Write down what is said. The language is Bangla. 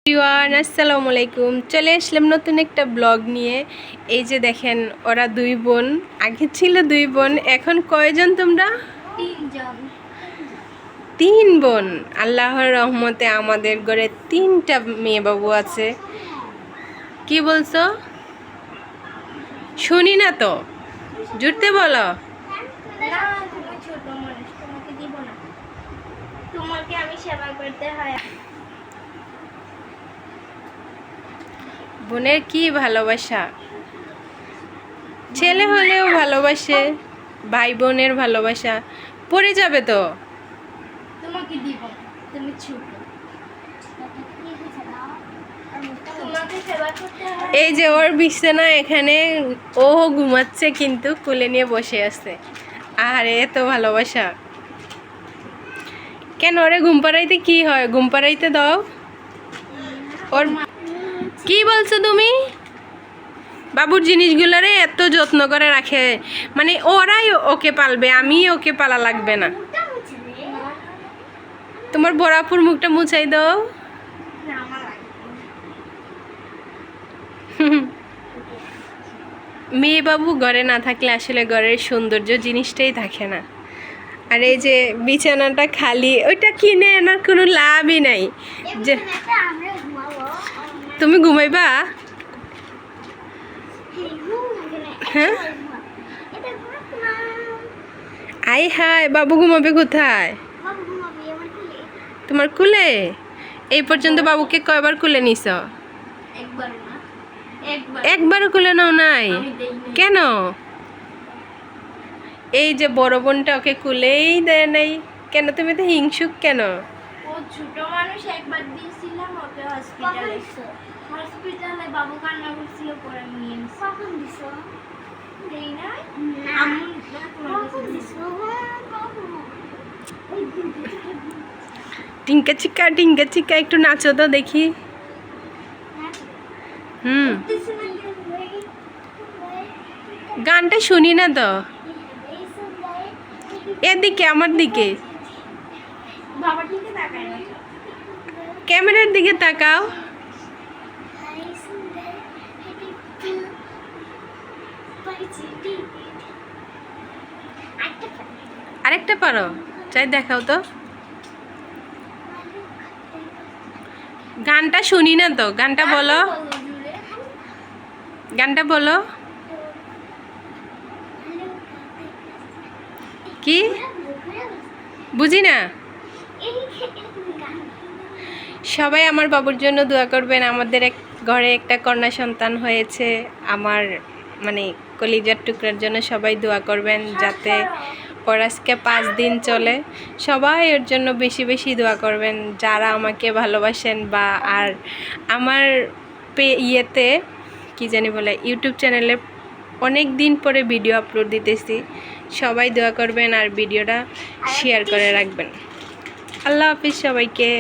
আসসালামু আলাইকুম। চলে আসলাম নতুন একটা ব্লগ নিয়ে। এই যে দেখেন, ওরা দুই বোন, আগে ছিল দুই বোন, এখন কয়জন তোমরা? তিন বোন। আল্লাহর রহমতে আমাদের ঘরে তিনটা মেয়ে বাবু আছে। কি বলছো? শুনি না তো, জুড়তে বলো। তোমাকে আমি সেবা করতে হয়। বোনের কি ভালোবাসা, ছেলে হলেও ভালোবাসে, ভাই বোনের ভালোবাসা। পড়ে যাবে তো। তোমাকে দিব, তুমি ছোট, তোমাকে সেবা করতে হয়। এই যে ওর বিছানা এখানে, ও ঘুমাচ্ছে কিন্তু কোলে নিয়ে বসে আছে। আর এত ভালোবাসা কেন? ওরে ঘুম পাড়াইতে কি হয়? ঘুম পাড়াইতে দাও। ওর কি বলছো তুমি? বাবুর জিনিসগুলারে এত যত্ন করে রাখে, মানে ওরাই ওকে পালবে, আমি ওকে পালা লাগবে না। তোমার বড়াপুর মুখটা মুছাই দাও। মেয়ে বাবু ঘরে না থাকলে আসলে ঘরের সৌন্দর্য জিনিসটাই থাকে না। আর এই যে বিছানাটা খালি, ওইটা কিনে আনার কোনো লাভই নাই। যে তুমি ঘুমাইবা? হ্যাঁ, আই হায়, বাবু ঘুমাবে কোথায়? তোমার কুলে? এই পর্যন্ত বাবুকে কয়বার কুলে নিছ? একবারও কুলে নাও নাই কেন? এই যে বড় বোনটা ওকে কুলেই দেয় নাই কেন? তুমি তো হিংসুক কেন? ও ছোট মানুষ, একবার দিয়েছিলাম ওকে হসপিটালে বাবু কান্না করছিল, পরে আমি নিয়ে নিছি। কখন দিছো? দেই না, আম্মু কখন দিছো? টিঙ্কা চিক্কা একটু নাচো তো দেখি। গানটা শুনি না তো। এদিকে, আমার দিকে, বাবার দিকে তাকায় না। ক্যামেরার দিকে তাকাও। আরেকটা পারো? চাই দেখাও তো। গানটা শুনি না তো, গানটা বলো, গানটা বলো। কি বুঝি না। সবাই আমার বাবুর জন্য দোয়া করবেন। আমাদের এক ঘরে একটা কন্যা সন্তান হয়েছে। আমার মানে কলিজার টুকরার জন্য সবাই দোয়া করবেন, যাতে ওর আজকে 5 দিন চলে। সবাই ওর জন্য বেশি বেশি দোয়া করবেন, যারা আমাকে ভালোবাসেন। বা আর আমার ইয়েতে কি জানি বলে, ইউটিউব চ্যানেলে অনেক দিন পরে ভিডিও আপলোড দিতেছি। সবাই দোয়া করবেন আর ভিডিওটা শেয়ার করে রাখবেন। আল্লাহ হাফিজ সবাইকে।